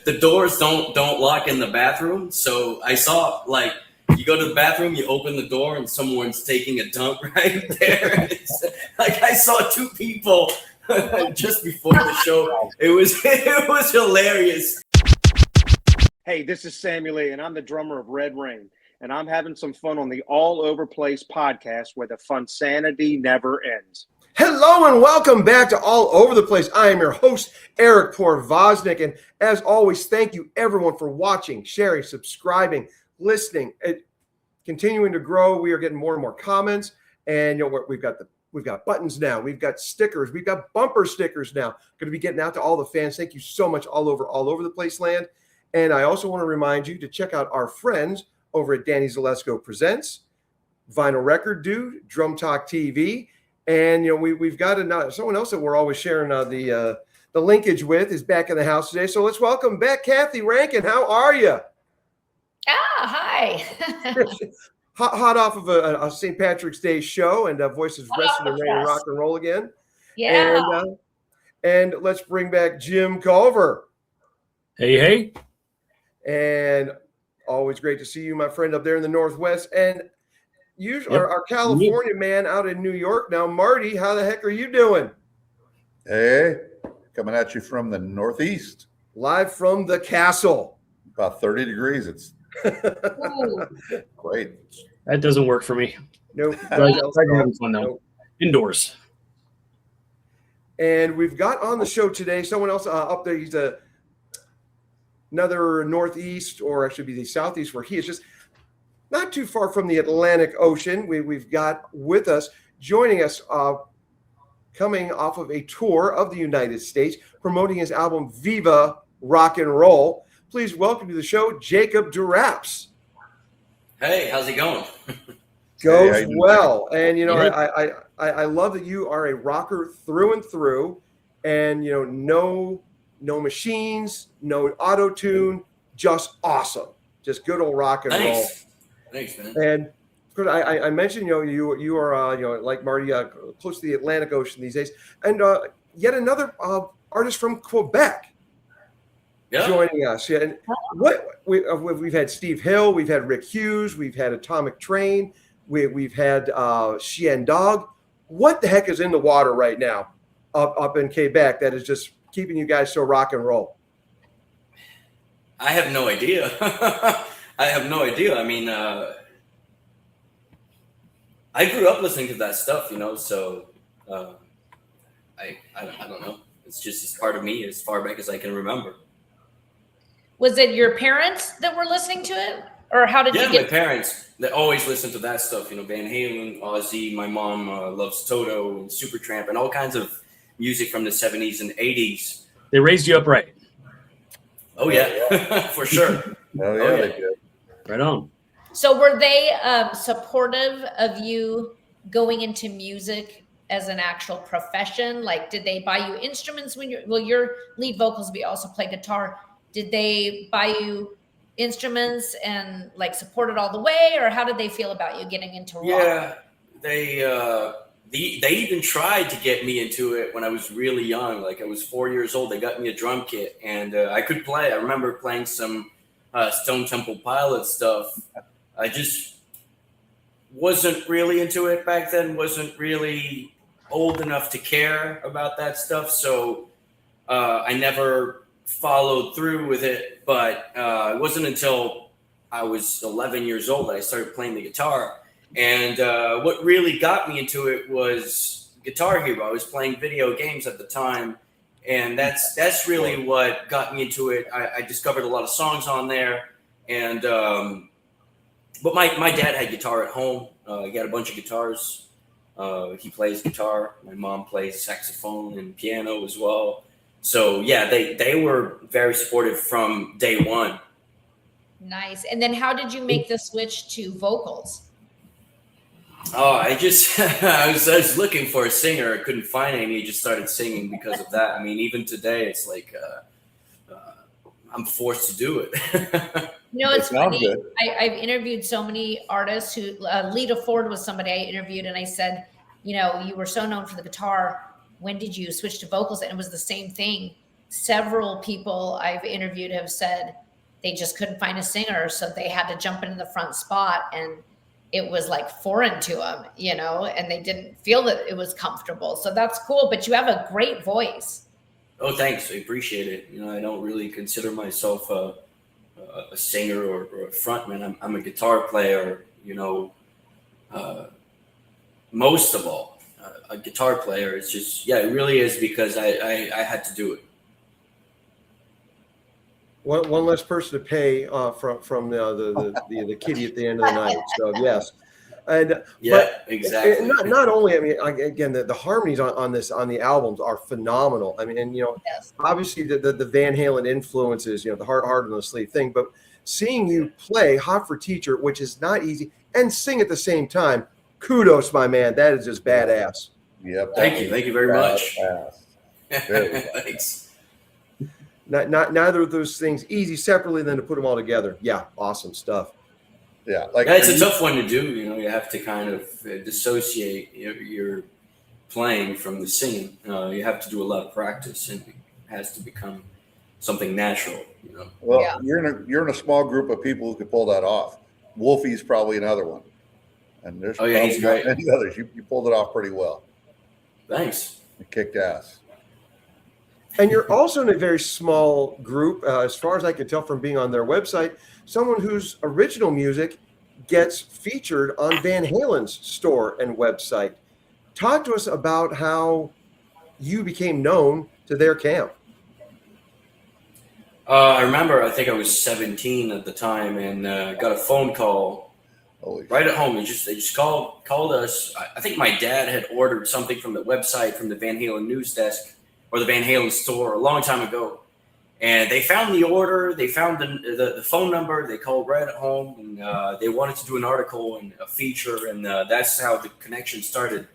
the doors don't lock in the bathroom. So I saw, like, you go to the bathroom, you open the door, and someone's taking a dump right there. It's, like, I saw two people just before the show. It was hilarious. Hey, this is Samuel Lee, and I'm the drummer of Red Rain, and I'm having some fun on the All Over Place podcast where the funsanity never ends. Hello and welcome back to All Over the Place. I am your host, Eric Porvoznik, and as always, thank you everyone for watching, sharing, subscribing, listening, and continuing to grow. We are getting more and more comments, and we've got buttons now, we've got stickers, we've got bumper stickers now. Going to be getting out to all the fans. Thank you so much, all over the place land. And I also want to remind you to check out our friends over at Danny Zalesko Presents, Vinyl Record Dude, Drum Talk TV. And we've got someone else that we're always sharing the linkage with is back in the house today. So let's welcome back Kathy Rankin. How are you? Hi. hot off of a St. Patrick's Day show, and voices rested and ready to rock and roll again. Yeah. And let's bring back Jim Culver. Hey. And always great to see you, my friend, up there in the Northwest. And our California man out in New York now, Marty. How the heck are you doing? Hey, coming at you from the Northeast. Live from the castle. About 30 degrees. It's great. That doesn't work for me. Nope. Having fun though. Indoors. And we've got on the show today someone else up there. He's another Northeast, or actually be the Southeast, where he is just not too far from the Atlantic Ocean. We've got with us, joining us, coming off of a tour of the United States, promoting his album Viva Rock N Roll. Please welcome to the show, Jacob Deraps. Hey, how's it going? Goes well. And, I love that you are a rocker through and through, and, no machines, no auto-tune, just awesome. Just good old rock and roll. Thanks, man. And of course, I mentioned, you are, like Marty, close to the Atlantic Ocean these days. And yet another artist from Quebec joining us. Yeah. And we've had Steve Hill, we've had Rick Hughes, we've had Atomic Train, we've had Chien Dog. What the heck is in the water right now up in Quebec that is just keeping you guys so rock and roll? I have no idea. I mean, I grew up listening to that stuff, so I don't know. It's part of me as far back as I can remember. Was it your parents that were listening to it? Or how did you get... my parents, they always listen to that stuff, Van Halen, Ozzy. My mom loves Toto and Supertramp and all kinds of music from the 70s and 80s. They raised you up right. Oh, yeah. For sure. Oh, yeah, they did. Right on. So were they supportive of you going into music as an actual profession? Like, did they buy you instruments when your lead vocals, but you also play guitar. Did they buy you instruments and support it all the way? Or how did they feel about you getting into rock? Yeah, they even tried to get me into it when I was really young. Like, I was 4 years old. They got me a drum kit, and I could play. I remember playing some Stone Temple Pilots stuff. I just wasn't really into it back then, wasn't really old enough to care about that stuff. So I never followed through with it. But it wasn't until I was 11 years old that I started playing the guitar. And what really got me into it was Guitar Hero. I was playing video games at the time, and that's really what got me into it. I discovered a lot of songs on there, and but my dad had guitar at home. He had a bunch of guitars. He plays guitar. My mom plays saxophone and piano as well. So yeah, they were very supportive from day one. Nice. And then how did you make the switch to vocals? Oh, I was looking for a singer. I couldn't find any. I just started singing because of that. I mean, even today, it's like I'm forced to do it. It's funny. I've interviewed so many artists who Lita Ford was somebody I interviewed, and I said, you were so known for the guitar. When did you switch to vocals? And it was the same thing. several people I've interviewed have said they just couldn't find a singer, so they had to jump into the front spot, and it was like foreign to them, you know, and they didn't feel that it was comfortable. So that's cool, but you have a great voice. Oh, thanks. I appreciate it. You know, I don't really consider myself a singer or a frontman. I'm a guitar player, you know, most of all, a guitar player. It's just, yeah, it really is because I had to do it. One less person to pay from the kitty at the end of the night. So yes, and yeah, exactly. Not only, I mean, again, the harmonies on the albums are phenomenal. I mean, and you know, Yes. obviously the Van Halen influences, you know, the heart on the sleeve thing, but seeing you play "Hot for Teacher," which is not easy, and sing at the same time, kudos, my man. That is just badass. Yep. Thank you very much. Very Thanks. Neither of those things easy separately than to put them all together. Yeah, awesome stuff. Yeah, like Yeah, it's a tough one to do. You know, you have to kind of dissociate your playing from the singing. You have to do a lot of practice, and it has to become something natural. You know. Well, Yeah. you're in a small group of people who could pull that off. Wolfie's probably another one, and there's Oh, yeah, he's probably great. many others. You pulled it off pretty well. Thanks. You kicked ass. And you're also in a very small group, as far as I can tell from being on their website, someone whose original music gets featured on Van Halen's store and website. Talk to us about how you became known to their camp. I remember, I think I was 17 at the time, and got a phone call Holy right at home. They just called us. I think my dad had ordered something from the website, from the Van Halen news desk or the Van Halen store a long time ago. And they found the order, they found the phone number, they called right at home, and they wanted to do an article and a feature, and that's how the connection started.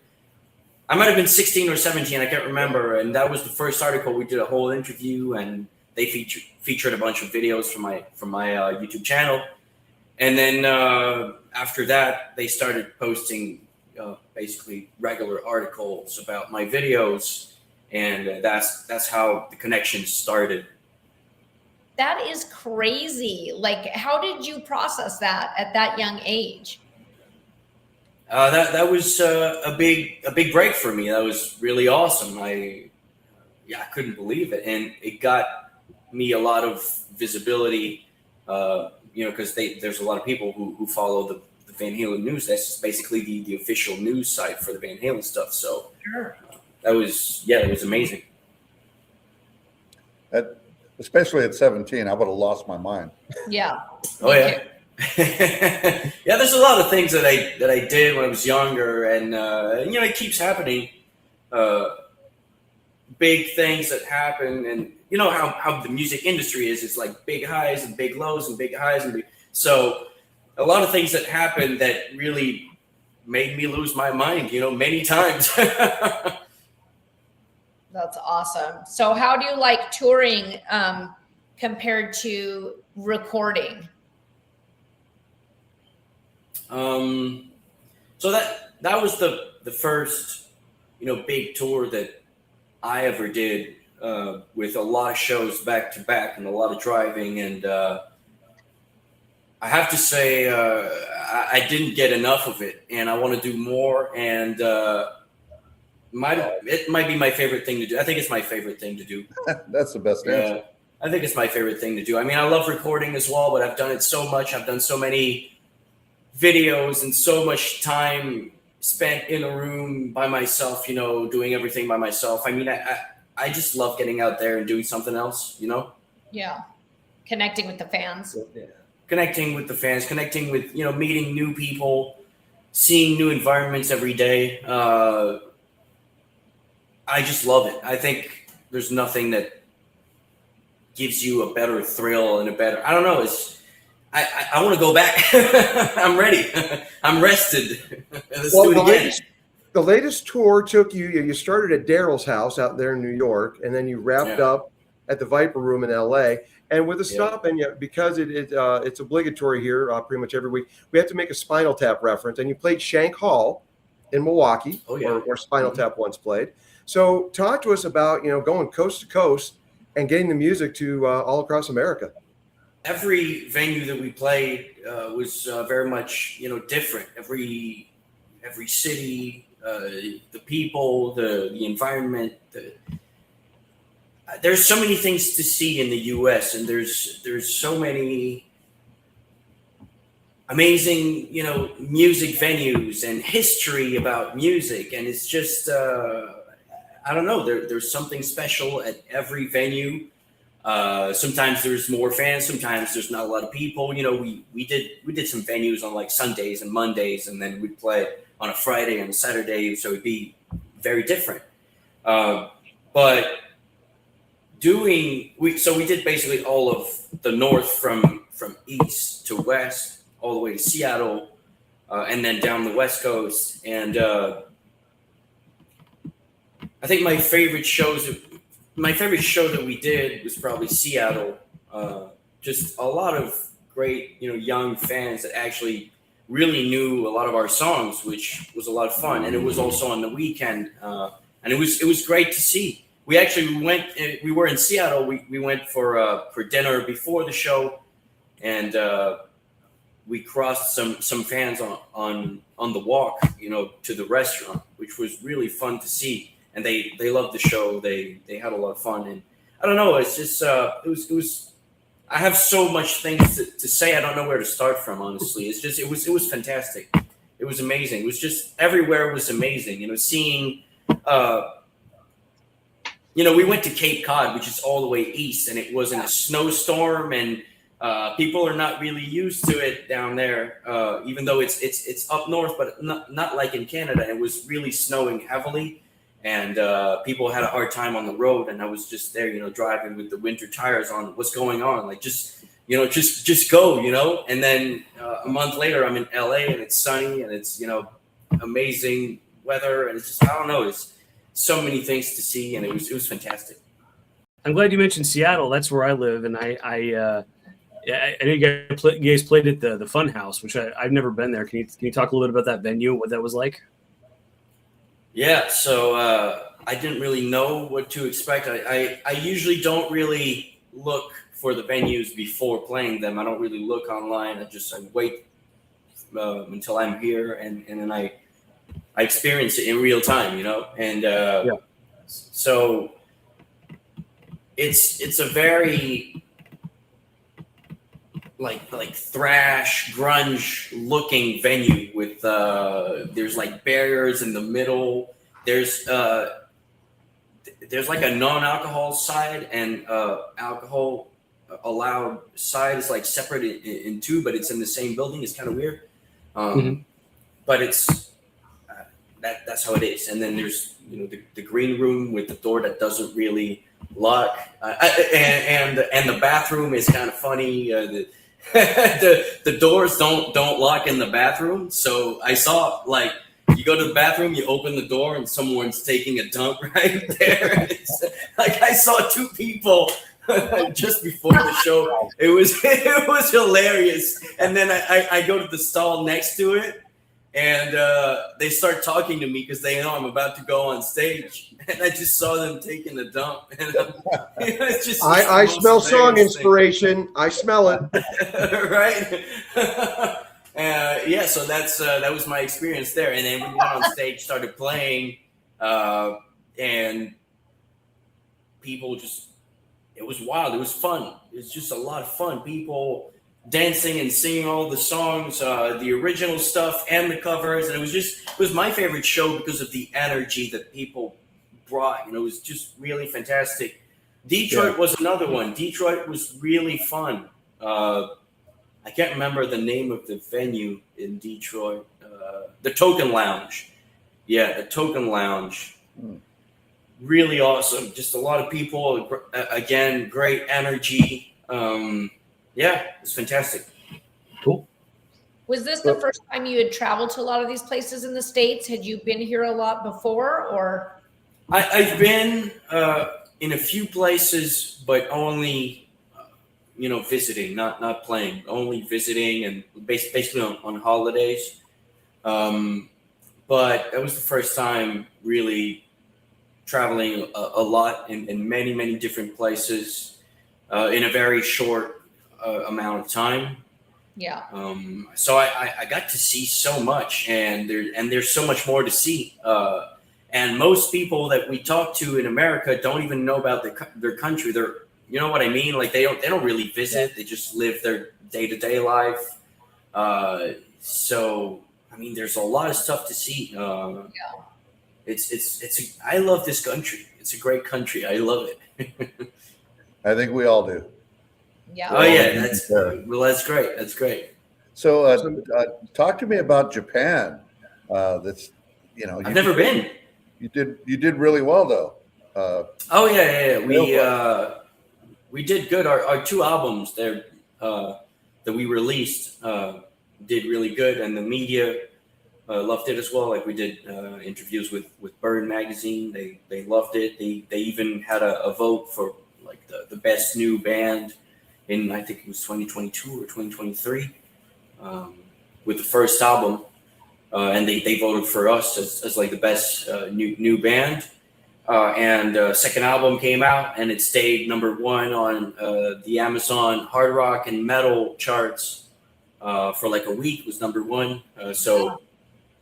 I might have been 16 or 17, I can't remember, and that was the first article. We did a whole interview, and they featured a bunch of videos from my YouTube channel. And then after that, they started posting basically regular articles about my videos, and that's how the connection started. That is crazy. Like, how did you process that at that young age? That was a big break for me. That was really awesome. I couldn't believe it, and it got me a lot of visibility. You know, because there's a lot of people who follow the Van Halen news. That's basically the official news site for the Van Halen stuff. So Sure. it was amazing. Especially at 17, I would have lost my mind. Yeah. Oh Me yeah. Yeah, there's a lot of things that I did when I was younger, and you know, it keeps happening. Big things that happen, and you know how the music industry is. It's like big highs and big lows and big highs and so a lot of things that happened that really made me lose my mind, you know, many times. That's awesome. So how do you like touring compared to recording? So that was the first, you know, big tour that I ever did, with a lot of shows back to back and a lot of driving. And I have to say, I didn't get enough of it, and I want to do more. And it might be my favorite thing to do. I think it's my favorite thing to do. That's the best answer. I think it's my favorite thing to do. I mean, I love recording as well, but I've done it so much. I've done so many videos and so much time spent in a room by myself, you know, doing everything by myself. I mean, I just love getting out there and doing something else, you know? Yeah. Connecting with the fans. Connecting with the fans, connecting with, you know, meeting new people, seeing new environments every day. I just love it. I think there's nothing that gives you a better thrill and a better, I don't know. I want to go back. I'm ready. I'm rested. Let's do it again. The latest tour took you started at Daryl's house out there in New York, and then you wrapped up at the Viper Room in LA. And with a stop in, because it's obligatory here pretty much every week, we have to make a Spinal Tap reference. And you played Shank Hall in Milwaukee, where Spinal Tap once played. So talk to us about, you know, going coast to coast and getting the music to all across America. Every venue that we played was very much, different. Every city, the people, the environment. There's so many things to see in the U.S. and there's so many amazing, music venues and history about music, and it's just I don't know. There's something special at every venue. Sometimes there's more fans. Sometimes there's not a lot of people. We did some venues on like Sundays and Mondays, and then we'd play on a Friday and a Saturday, so it'd be very different. But we did basically all of the north from east to west, all the way to Seattle, and then down the West Coast. And I think my favorite show that we did was probably Seattle. Just a lot of great, young fans that actually really knew a lot of our songs, which was a lot of fun. And it was also on the weekend, and it was great to see. We were in Seattle. We went for dinner before the show, and we crossed some fans on the walk, to the restaurant, which was really fun to see. And they loved the show. They had a lot of fun, and I don't know. It's just it was. I have so much things to say. I don't know where to start from. Honestly, it was fantastic. It was amazing. It was just everywhere was amazing. Seeing. We went to Cape Cod, which is all the way east, and it was in a snowstorm, and people are not really used to it down there. Even though it's up north, but not like in Canada. It was really snowing heavily. And people had a hard time on the road, and I was just there, driving with the winter tires on. What's going on? Like, just go, And then a month later, I'm in LA, and it's sunny, and it's amazing weather, and it's just, I don't know, it's so many things to see, and it was fantastic. I'm glad you mentioned Seattle. That's where I live, and I know you guys played at the Fun House, which I've never been there. Can you talk a little bit about that venue and what that was like? Yeah, so I didn't really know what to expect. I usually don't really look for the venues before playing them. I don't really look online. I wait until I'm here, and then I experience it in real time, And so it's a very like thrash grunge looking venue with there's like barriers in the middle. There's like a non-alcohol side and alcohol allowed side is like separate in two, but it's in the same building. It's kind of weird, but it's that's how it is. And then there's the green room with the door that doesn't really lock, and the bathroom is kind of funny. The doors don't lock in the bathroom. So I saw, like, you go to the bathroom, you open the door, and someone's taking a dump right there. It's, like, I saw two people just before the show. It was hilarious. And then I go to the stall next to it, and they start talking to me because they know I'm about to go on stage. And I just saw them taking a dump. And it's just I smell song inspiration. I smell it. Right? So that was my experience there. And then we went on stage, started playing, and people it was wild. It was fun. It was just a lot of fun. People dancing and singing all the songs, the original stuff and the covers. And it was my favorite show because of the energy that people brought. It was just really fantastic. Detroit was another one. Detroit was really fun. I can't remember the name of the venue in Detroit. The Token Lounge. Yeah, the Token Lounge. Really awesome. Just a lot of people. Again, great energy. It's fantastic. Cool. Was this the first time you had traveled to a lot of these places in the States? Had you been here a lot before, or? I've been in a few places, but only, visiting, not playing, only visiting and basically on holidays. But that was the first time really traveling a lot in many different places in a very short amount of time. Yeah. So I got to see so much, and there's so much more to see. And most people that we talk to in America don't even know about their country. You know what I mean? Like they don't really visit. They just live their day-to-day life. So I mean, there's a lot of stuff to see. I love this country. It's a great country. I love it. I think we all do. Yeah. Oh yeah, that's great. That's great. So, talk to me about Japan. That's I've never been. You did really well though. Oh yeah. We did good. Our 2 albums there that we released did really good, and the media loved it as well. Like we did interviews with Burn magazine. They loved it. They even had a vote for like the best new band in, I think it was 2022 or 2023 with the first album. And they voted for us as like the best new band. And second album came out, and it stayed #1 on the Amazon hard rock and metal charts for like a week. It was #1. So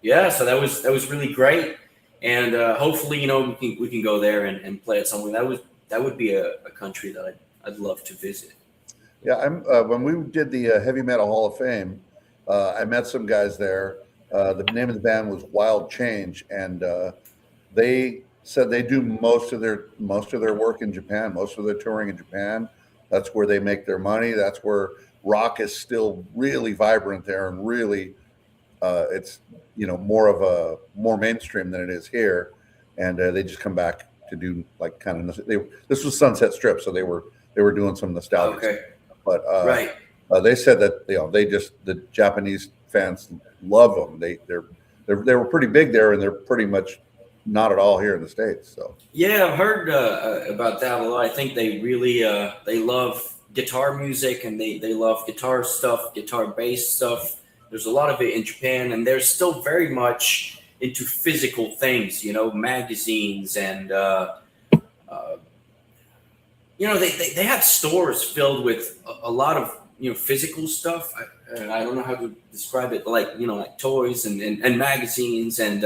that was really great. And hopefully, we can go there and play at somewhere. That would be a country that I'd love to visit. Yeah, when we did the Heavy Metal Hall of Fame, I met some guys there. The name of the band was Wild Change, and they said they do most of their work in Japan, most of their touring in Japan. That's where they make their money. That's where rock is still really vibrant there, and really, it's more mainstream than it is here. And they just come back to do like kind of this was Sunset Strip, so they were doing some nostalgia. Okay. But right. They said that the Japanese fans love them. They were pretty big there, and they're pretty much not at all here in the States. So yeah, I've heard about that a lot. I think they really they love guitar music, and they love guitar stuff, guitar bass stuff. There's a lot of it in Japan, and they're still very much into physical things, magazines, and they have stores filled with a lot of physical stuff. I don't know how to describe it, like like toys and magazines and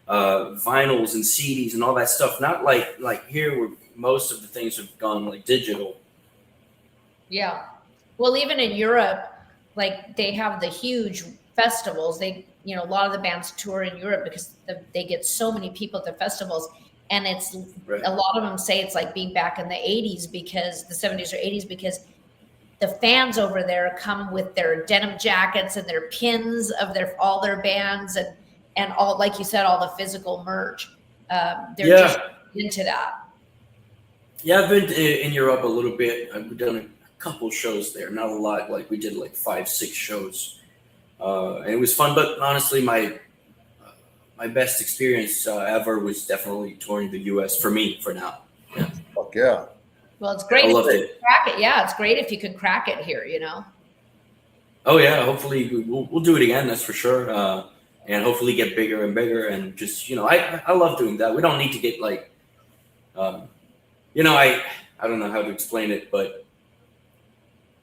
vinyls and CDs and all that stuff. Not like here where most of the things have gone like digital. Yeah. Well, even in Europe, like they have the huge festivals. They, a lot of the bands tour in Europe because they get so many people at the festivals. And it's right. A lot of them say it's like being back in the 80s because the 70s or 80s, because the fans over there come with their denim jackets and their pins of all their bands and all, like you said, all the physical merch. They're just into that. Yeah, I've been in Europe a little bit. I've done a couple shows there, not a lot. Like we did like 5-6 shows, and it was fun. But honestly, my best experience ever was definitely touring the U.S. for me for now. Yeah. Fuck yeah. Well, it's great. I loved it. Crack it. Yeah, it's great if you could crack it here. Oh yeah, hopefully we'll do it again. That's for sure. And hopefully get bigger and bigger. And just I love doing that. We don't need to get like, I don't know how to explain it, but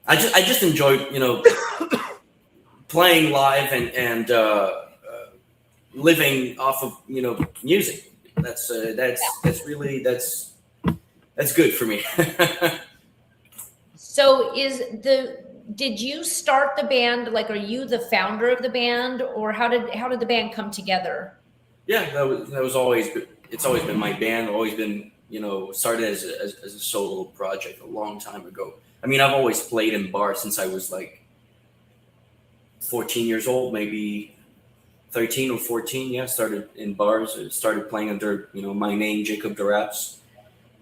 I just enjoy playing live and living off of music. That's good for me. So did you start the band? Like, are you the founder of the band, or how did the band come together? Yeah, that was always. It's always been my band. Always been started as a solo project a long time ago. I mean, I've always played in bars since I was like 14 years old, maybe 13 or 14. Yeah, started in bars. I started playing under my name, Jacob Deraps,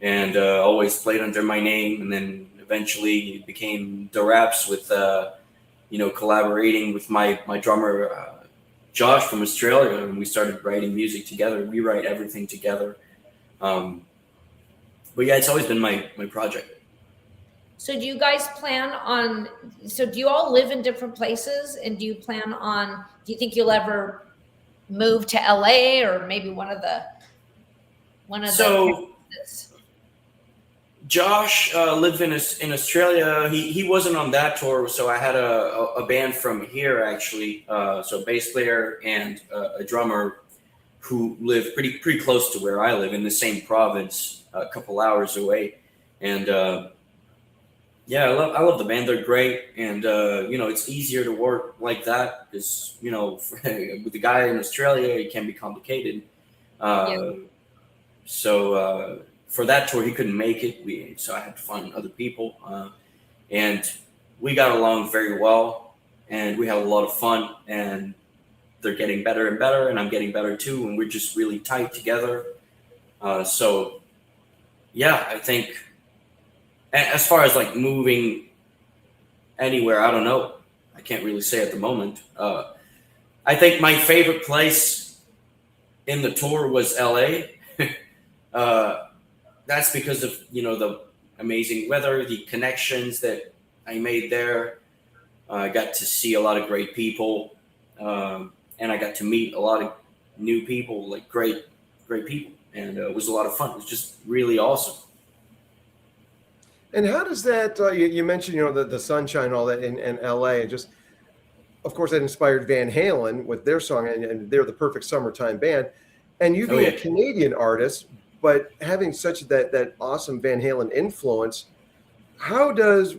and always played under my name, and then eventually it became Deraps with collaborating with my drummer Josh from Australia, and we started writing music together. We write everything together. But yeah, it's always been my project. So do you guys do you all live in different places, and do you think you'll ever move to LA or maybe one of one of So the Josh lived in Australia. He wasn't on that tour, so I had a band from here actually. So bass player and a drummer who lived pretty close to where I live in the same province, a couple hours away. And yeah, I love the band. They're great, and it's easier to work like that because with the guy in Australia, it can be complicated. So for that tour, he couldn't make it. So I had to find other people, and we got along very well, and we had a lot of fun. And they're getting better and better, and I'm getting better too, and we're just really tight together. So yeah, I think as far as like moving anywhere, I don't know. I can't really say at the moment. I think my favorite place in the tour was LA. That's because of the amazing weather, the connections that I made there. I got to see a lot of great people, and I got to meet a lot of new people, like great people, and it was a lot of fun. It was just really awesome. And how does that? You mentioned the sunshine, and all that in LA, and just of course that inspired Van Halen with their song, and they're the perfect summertime band. And you being a Canadian artist, but having such that awesome Van Halen influence, how does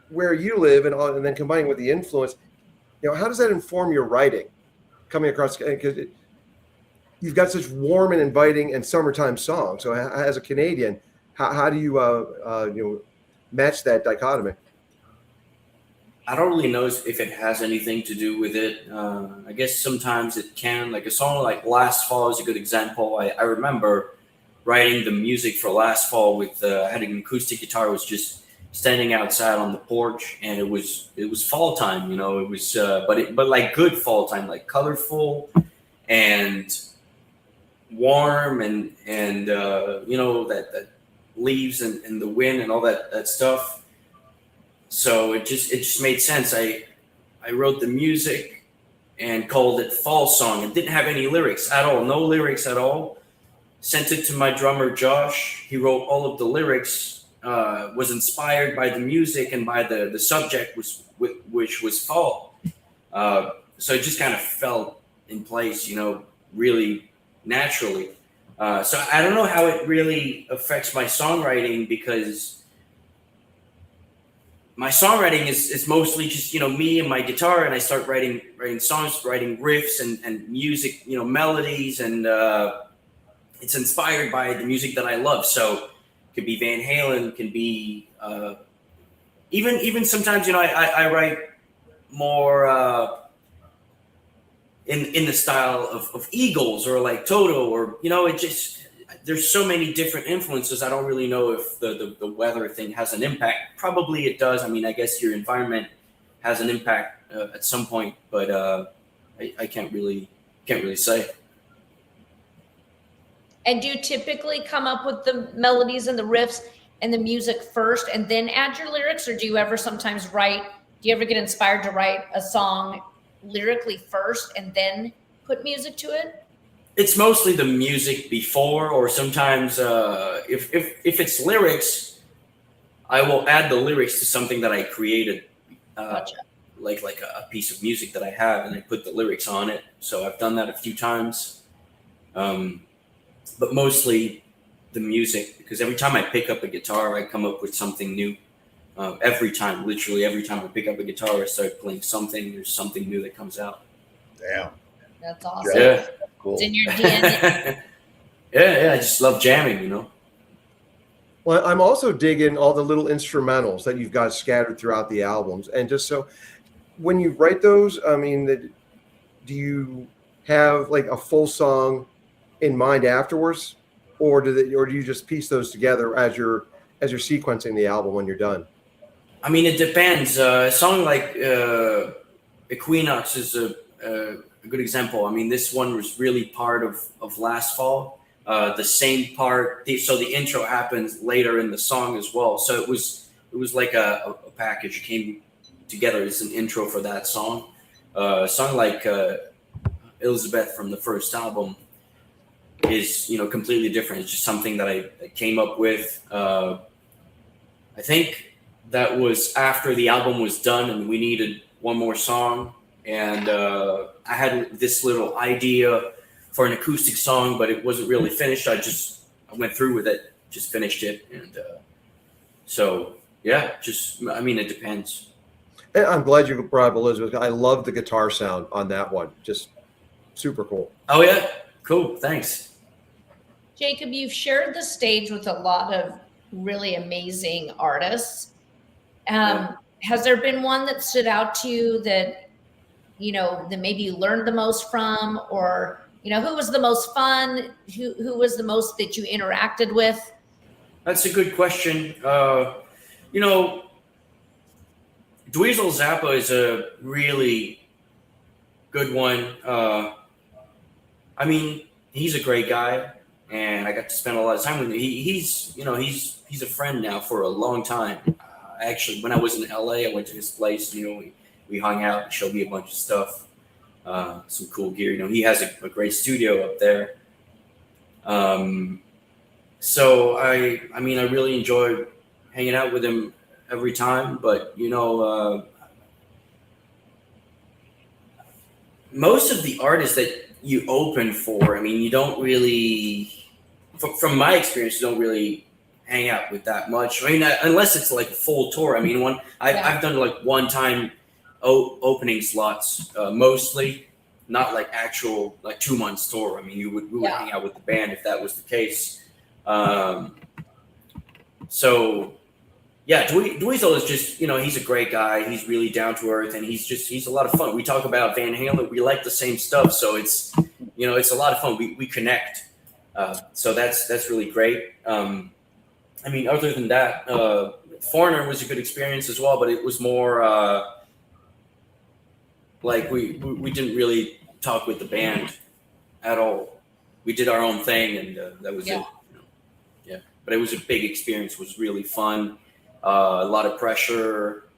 where you live and then combining with the influence, how does that inform your writing? Coming across, because you've got such warm and inviting and summertime songs. So as a Canadian, how do you match that dichotomy? I don't really know if it has anything to do with it. I guess sometimes it can. Like a song like Last Fall is a good example. I remember writing the music for Last Fall with I had an acoustic guitar. I was just standing outside on the porch, and it was fall time. It was but like good fall time, like colorful and warm, and that leaves and the wind and all that stuff. So it just made sense. I wrote the music and called it Fall Song. It didn't have any lyrics at all, no lyrics at all. Sent it to my drummer Josh. He wrote all of the lyrics. Was inspired by the music and by the subject, which was fall. So it just kind of fell in place, really naturally. So I don't know how it really affects my songwriting, because my songwriting is mostly just me and my guitar, and I start writing songs, writing riffs and music, melodies, and it's inspired by the music that I love. So it could be Van Halen, can be even sometimes I write more in the style of Eagles or like Toto, or it just, there's so many different influences. I don't really know if the weather thing has an impact. Probably it does. I mean, I guess your environment has an impact at some point, but I can't really say. And do you typically come up with the melodies and the riffs and the music first and then add your lyrics, or do you ever sometimes do you ever get inspired to write a song lyrically first and then put music to it? It's mostly the music before, or sometimes if it's lyrics, I will add the lyrics to something that I created, Gotcha. like a piece of music that I have, and I put the lyrics on it. So I've done that a few times, but mostly the music, because every time I pick up a guitar, I come up with something new. Literally every time I pick up a guitar, I start playing something. There's something new that comes out. Damn. That's awesome. Yeah. Cool. It's in your DNA. Yeah, I just love jamming, Well, I'm also digging all the little instrumentals that you've got scattered throughout the albums. And just so when you write those, I mean, do you have like a full song in mind afterwards, or do you just piece those together as you're sequencing the album when you're done? I mean, it depends. A song like Equinox is a good example. I mean, this one was really part of Last Fall. The same part, so the intro happens later in the song as well. So it was like a package. It came together as an intro for that song. A song like Elizabeth from the first album, is, you know, completely different. It's just something that I came up with. I think that was after the album was done and we needed one more song. And I had this little idea for an acoustic song, but it wasn't really finished. I went through with it, just finished it. And so, yeah, it depends. And I'm glad you brought up Elizabeth. I love the guitar sound on that one. Just super cool. Oh, yeah. Cool. Thanks. Jacob, you've shared the stage with a lot of really amazing artists. Has there been one that stood out to you that, you know, that maybe you learned the most from, or, you know, who was the most fun? Who was the most that you interacted with? That's a good question. You know, Dweezil Zappa is a really good one. I mean, he's a great guy, and I got to spend a lot of time with him. He's a friend now for a long time. Actually, when I was in LA, I went to his place. You know, we hung out, and showed me a bunch of stuff, some cool gear. You know, he has a great studio up there. So I really enjoy hanging out with him every time. But you know, most of the artists that you open for, I mean, you don't really, from my experience, you don't really hang out with that much. I mean, unless it's like a full tour. I mean, I've done like one-time opening slots, mostly, not like actual like 2 months tour. I mean, we would hang out with the band if that was the case. So yeah, Dweezil is just, you know, he's a great guy. He's really down to earth, and he's a lot of fun. We talk about Van Halen. We like the same stuff, so it's, you know, it's a lot of fun. We connect. So that's really great. I mean, other than that, Foreigner was a good experience as well, but it was more like we didn't really talk with the band at all. We did our own thing, and that was it. You know? Yeah, but it was a big experience. It was really fun. A lot of pressure,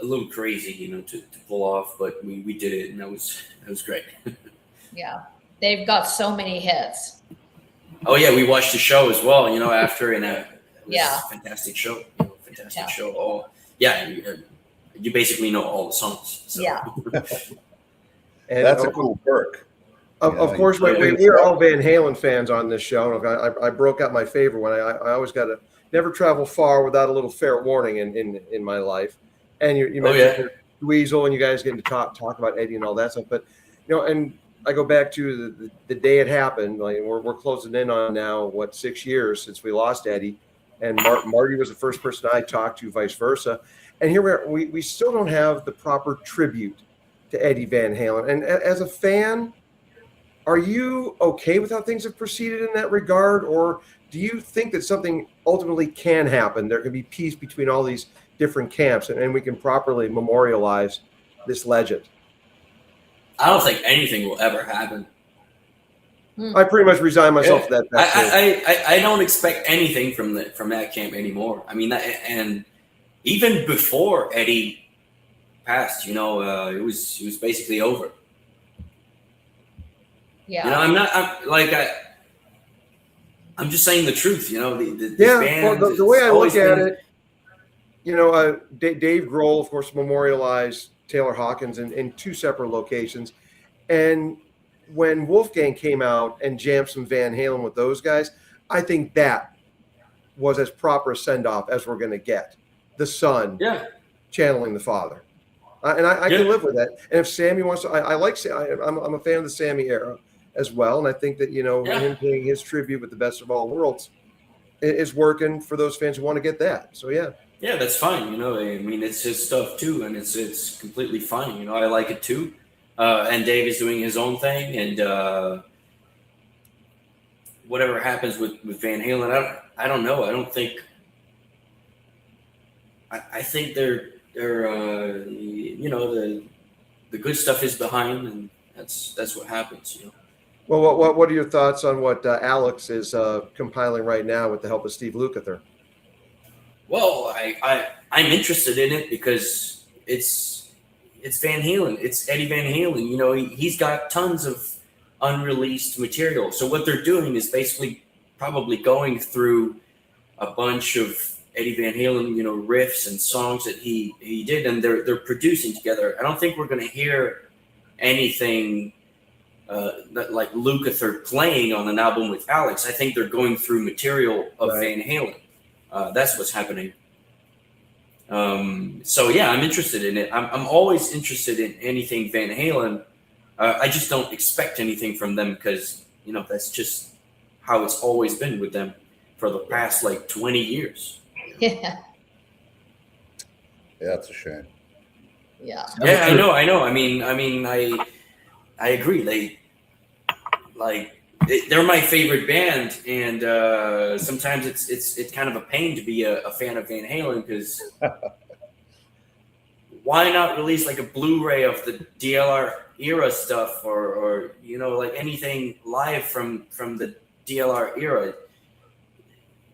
a little crazy, you know, to pull off, but we did it, and that was great. Yeah, they've got so many hits. Oh yeah, we watched the show as well, you know, after, and it was a fantastic show. You know, fantastic show. Oh yeah, you basically know all the songs. So. Yeah, and that's a cool perk. Of course, we're all Van Halen fans on this show. I broke out my favorite one. I always got to never travel far without a little fair warning in my life. And you mentioned Dweezil, and you guys getting to talk about Eddie and all that stuff. But you know, and I go back to the day it happened. Like we're closing in on now 6 years since we lost Eddie, and Marty was the first person I talked to, vice versa. And here we still don't have the proper tribute to Eddie Van Halen. And as a fan, are you okay with how things have proceeded in that regard, or do you think that something ultimately can happen? There can be peace between all these different camps, and we can properly memorialize this legend? I don't think anything will ever happen. I pretty much resign myself to that. I don't expect anything from that camp anymore. I mean, and even before Eddie passed, you know, it was basically over. Yeah. You know, I'm just saying the truth. You know, the band. Well, the way I look at it, you know, Dave Grohl, of course, memorialized Taylor Hawkins in two separate locations. And when Wolfgang came out and jammed some Van Halen with those guys, I think that was as proper a send-off as we're going to get. The son channeling the father. And I can live with that. And if Sammy wants to, I'm a fan of the Sammy era as well. And I think that, you know, him paying his tribute with the best of all worlds is working for those fans who want to get that. So, yeah. Yeah, that's fine. You know, I mean, it's his stuff too, and it's completely fine. You know, I like it too. And Dave is doing his own thing, and whatever happens with Van Halen, I don't know. I don't think. I think they're you know, the good stuff is behind, and that's what happens. You know. Well, what are your thoughts on what Alex is compiling right now with the help of Steve Lukather? Well, I'm interested in it because it's Van Halen. It's Eddie Van Halen. You know, he's got tons of unreleased material. So what they're doing is basically probably going through a bunch of Eddie Van Halen, riffs and songs that he did, and they're producing together. I don't think we're going to hear anything that like Lukather playing on an album with Alex. I think they're going through material of Van Halen. That's what's happening. So yeah, I'm interested in it. I'm always interested in anything Van Halen. I just don't expect anything from them because that's just how it's always been with them for the past like 20 years. Yeah. Yeah, it's a shame. Yeah. Yeah, I know. I mean, I agree. They're my favorite band, and sometimes it's kind of a pain to be a fan of Van Halen because why not release like a Blu-ray of the DLR era stuff or like anything live from the DLR era?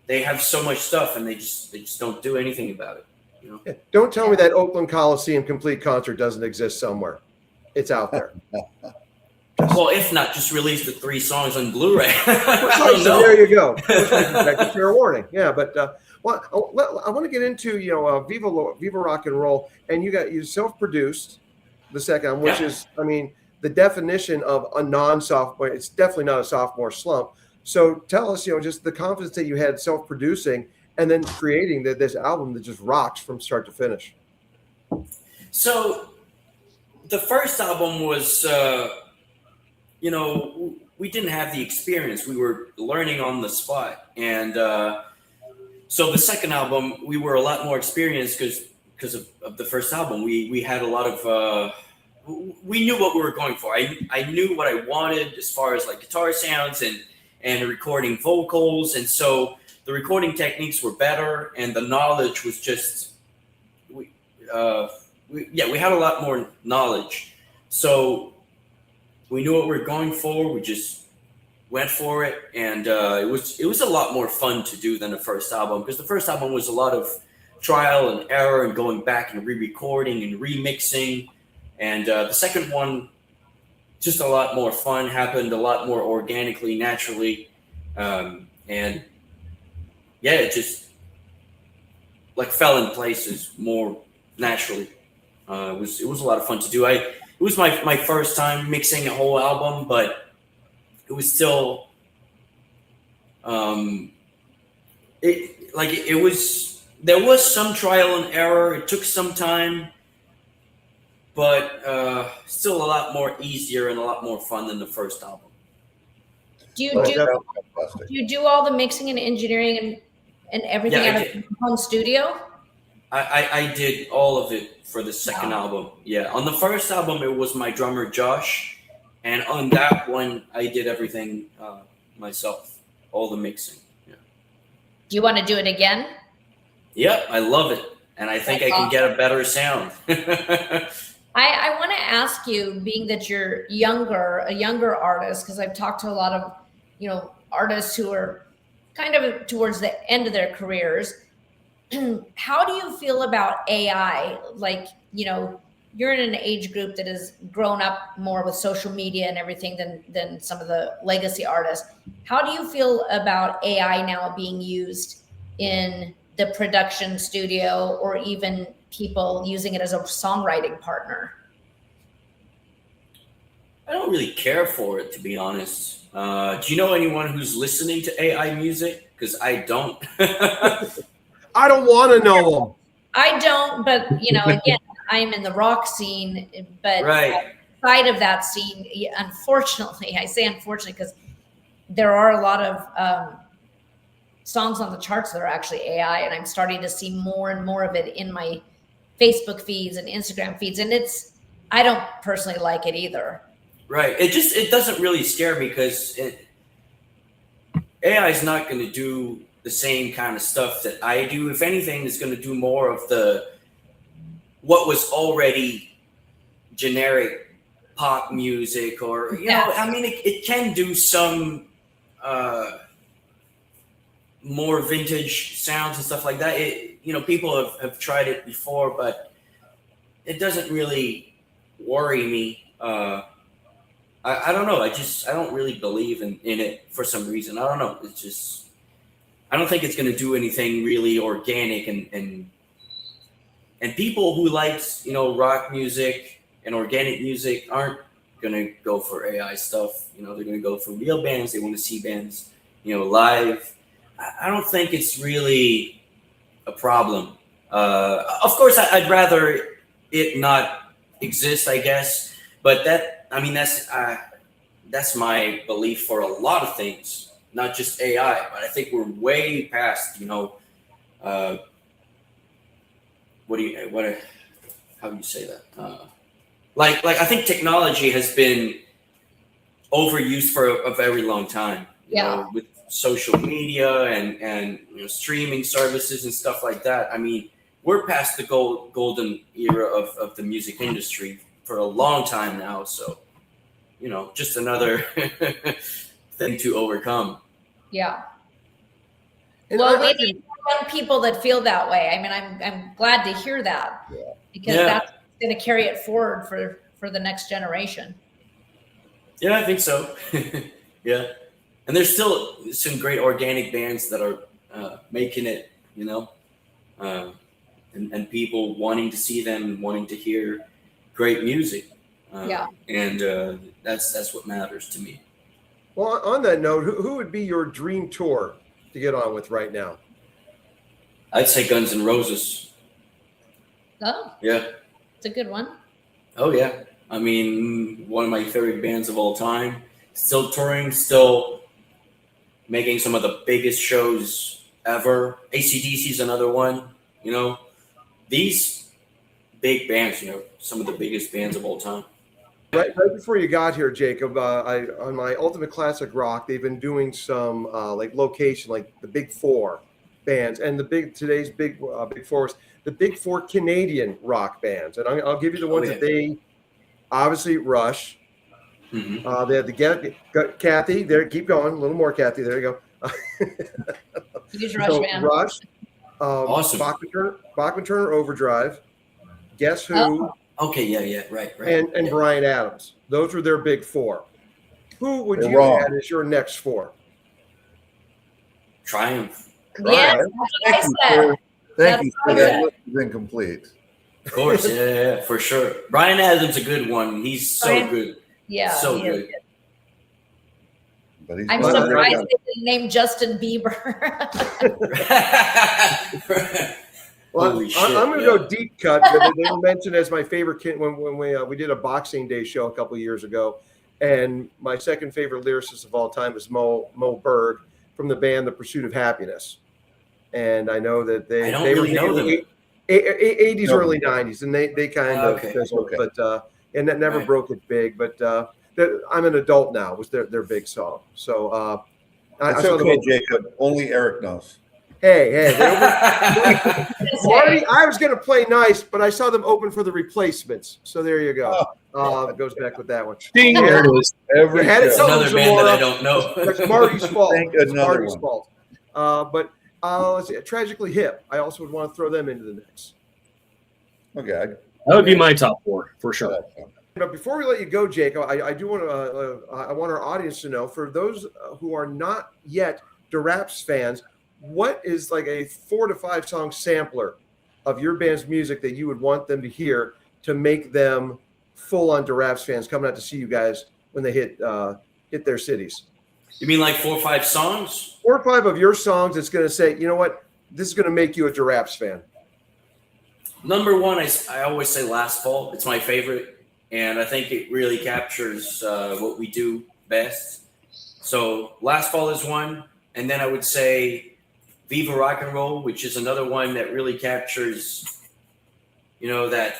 They have so much stuff, and they just don't do anything about it. Yeah. Don't tell me that Oakland Coliseum complete concert doesn't exist somewhere. It's out there. Well, if not, just release the 3 songs on Blu-ray. So there you go. Fair warning. Yeah, but I want to get into Viva Rock and Roll, and you self-produced the second one, which is, the definition of a non-sophomore. It's definitely not a sophomore slump. So tell us, just the confidence that you had self-producing and then creating this album that just rocks from start to finish. So the first album was, we didn't have the experience. We were learning on the spot. And so the second album, we were a lot more experienced because of the first album. We had a lot of, we knew what we were going for. I knew what I wanted as far as like guitar sounds and recording vocals. And so the recording techniques were better and the knowledge was just, we had a lot more knowledge. So we knew what we were going for. We just went for it. And it was a lot more fun to do than the first album, because the first album was a lot of trial and error and going back and re-recording and remixing. And the second one, just a lot more fun, happened a lot more organically, naturally. It just like fell in places more naturally. It was a lot of fun to do. It was my first time mixing a whole album, but it was still there was some trial and error. It took some time, but still a lot more easier and a lot more fun than the first album. Do you do all the mixing and engineering and everything out of your home studio? I did all of it for the second album. Yeah. On the first album, it was my drummer, Josh. And on that one, I did everything myself, all the mixing. Yeah. Do you want to do it again? Yep, I love it. And I think I can get a better sound. I want to ask you, being that you're a younger artist, because I've talked to a lot of, artists who are kind of towards the end of their careers. How do you feel about AI? Like, you're in an age group that has grown up more with social media and everything than some of the legacy artists. How do you feel about AI now being used in the production studio, or even people using it as a songwriting partner? I don't really care for it, to be honest. Do you know anyone who's listening to AI music? Because I don't. I don't want to know them. I don't, but again, I'm in the rock scene, but outside of that scene, unfortunately, I say unfortunately because there are a lot of songs on the charts that are actually AI, and I'm starting to see more and more of it in my Facebook feeds and Instagram feeds, and I don't personally like it either. Right. It doesn't really scare me because AI is not going to do the same kind of stuff that I do. If anything, it's going to do more of what was already generic pop music, or it can do some more vintage sounds and stuff like that. People have tried it before, but it doesn't really worry me. I don't know. I don't really believe in it for some reason. I don't know. It's just, I don't think it's going to do anything really organic, and people who likes, rock music and organic music aren't going to go for AI stuff. They're going to go for real bands. They want to see bands, live. I don't think it's really a problem. Of course, I'd rather it not exist, I guess. But that's my belief for a lot of things, not just AI. But I think we're way past, how do you say that? Like I think technology has been overused for a very long time. With social media and streaming services and stuff like that. I mean, we're past the golden era of the music industry for a long time now. So, just another thing to overcome. Yeah. And Well, I we need young people that feel that way. I mean, I'm glad to hear that, because that's going to carry it forward for the next generation. Yeah, I think so. Yeah. And there's still some great organic bands that are making it, and people wanting to see them and wanting to hear great music. And that's what matters to me. Well, on that note, who would be your dream tour to get on with right now? I'd say Guns N' Roses. Oh, yeah, it's a good one. Oh yeah, I mean, one of my favorite bands of all time. Still touring, still making some of the biggest shows ever. AC/DC's another one. These big bands. Some of the biggest bands of all time. Right before you got here, Jacob, on my Ultimate Classic Rock, they've been doing some location, like the Big Four bands, and today's Big Four is the Big Four Canadian rock bands, and I'll give you the ones that they obviously Rush. Mm-hmm. They had Kathy there. Keep going, a little more, Kathy. There you go. Use Rush, man. Rush, Awesome. Bachman Turner Overdrive. Guess Who? Oh. Okay, yeah, right. And Bryan Adams. Those were their Big Four. Who would You're you wrong. add as your next four? Triumph. Yes, that's what I said. Thank you. That's That right. list is incomplete. Of course, yeah, for sure. Bryan Adams a good one. He's so good. Yeah, So he is. good. But he's I'm not surprised there. they didn't name Justin Bieber. Well, Holy shit, I'm going to yeah. go deep cut. But they were mentioned as my favorite kid when we did a Boxing Day show a couple of years ago. And my second favorite lyricist of all time is Mo Berg from the band The Pursuit of Happiness. And I know that they really were know them. 80s, No. early 90s, and they kind of Okay. fizzled, Okay. but and that never Right. broke it big. But I'm an Adult Now was their big song. So I It's saw them okay, open. Jacob. Only Eric knows. Hey, Marty, I was going to play nice, but I saw them open for the Replacements. So there you go. It goes back with that one. Ding, there it is. Every You had it show. so- Another band that I don't know. That's Marty's fault. Think It's another Marty's one. fault. But let's see, Tragically Hip. I also would want to throw them into the mix. Okay. That would be my top four for sure. But before we let you go, Jacob, I do want to. I want our audience to know, for those who are not yet Deraps fans, what is like a 4 to 5 song sampler of your band's music that you would want them to hear to make them full-on Deraps fans coming out to see you guys when they hit their cities? You mean like 4 or 5 songs? 4 or 5 of your songs that's going to say, you know what, this is going to make you a Deraps fan. Number one, I always say Last Fall. It's my favorite, and I think it really captures what we do best. So Last Fall is one, and then I would say Viva Rock N Roll, which is another one that really captures, that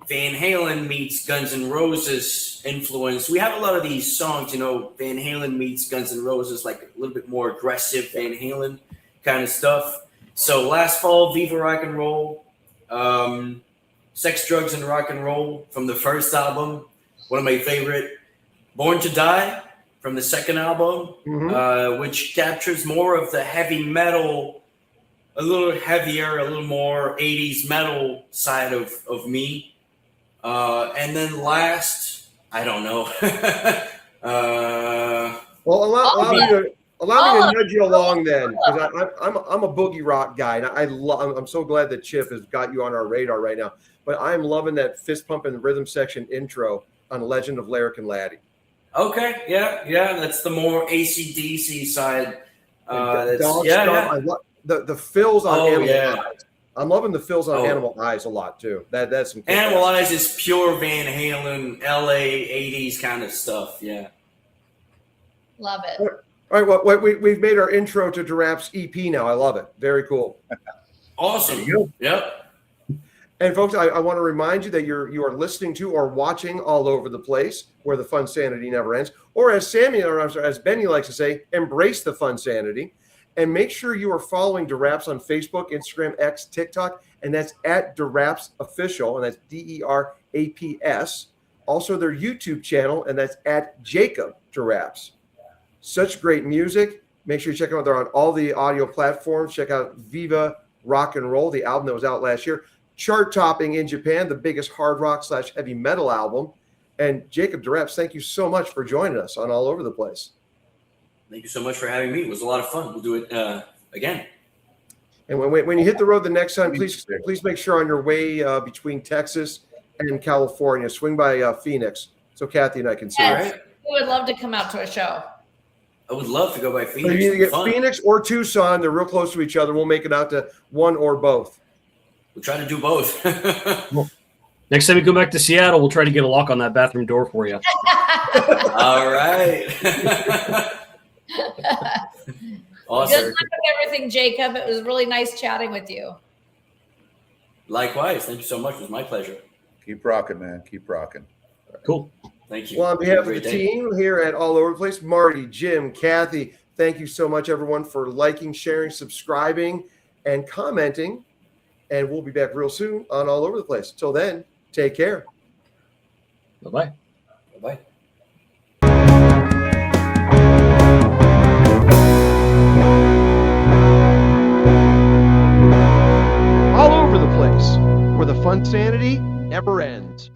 Van Halen meets Guns N' Roses influence. We have a lot of these songs, Van Halen meets Guns N' Roses, like a little bit more aggressive Van Halen kind of stuff. So Last Fall, Viva Rock N Roll, Sex, Drugs, and Rock and Roll from the first album, one of my favorite. Born to Die from the second album, which captures more of the heavy metal, a little heavier, a little more 80s metal side of me. And then last, I don't know. Well, allow me to nudge you along then, because I'm a boogie rock guy, and I'm so glad that Chip has got you on our radar right now. But I'm loving that fist pump and rhythm section intro on Legend of Lyric and Laddie. Okay, yeah, that's the more AC/DC side. Dog Stomp. I love the fills on Animal Eyes. I'm loving the fills on Animal Eyes a lot too. That's some Animal Eyes is pure Van Halen, LA 80s kind of stuff. Yeah, Love it. All right, well, we've made our intro to Deraps EP now. I love it. Very cool. Awesome. Yep. And folks, I want to remind you that you are listening to or watching All Over the Place, where the fun sanity never ends. Or as as Benny likes to say, embrace the fun sanity. And make sure you are following Deraps on Facebook, Instagram, X, TikTok, and that's at Deraps Official, and that's DERAPS. Also their YouTube channel, and that's at Jacob Deraps. Such great music. Make sure you check them out. They're on all the audio platforms. Check out Viva Rock N Roll, the album that was out last year. Chart topping in Japan, the biggest hard rock / heavy metal album. And Jacob Deraps, thank you so much for joining us on All Over the Place. Thank you so much for having me. It was a lot of fun. We'll do it again. And when you hit the road the next time, please make sure on your way between Texas and California, swing by Phoenix so Kathy and I can see Yes, it. Right. we would love to come out to a show. I would love to go by So Phoenix. you either get Fun. Phoenix or Tucson. They're real close to each other. We'll make it out to one or both. We'll try to do both. Next time you come back to Seattle, we'll try to get a lock on that bathroom door for you. All right. Awesome. Good luck with everything, Jacob. It was really nice chatting with you. Likewise. Thank you so much. It was my pleasure. Keep rocking, man. Keep rocking. Cool. Thank you. Well, on Have a behalf of the great day. team here at All Over the Place, Marty, Jim, Kathy, thank you so much, everyone, for liking, sharing, subscribing, and commenting. And we'll be back real soon on All Over the Place. Till then, take care. Bye-bye. Bye-bye. All Over the Place, where the fun sanity never ends.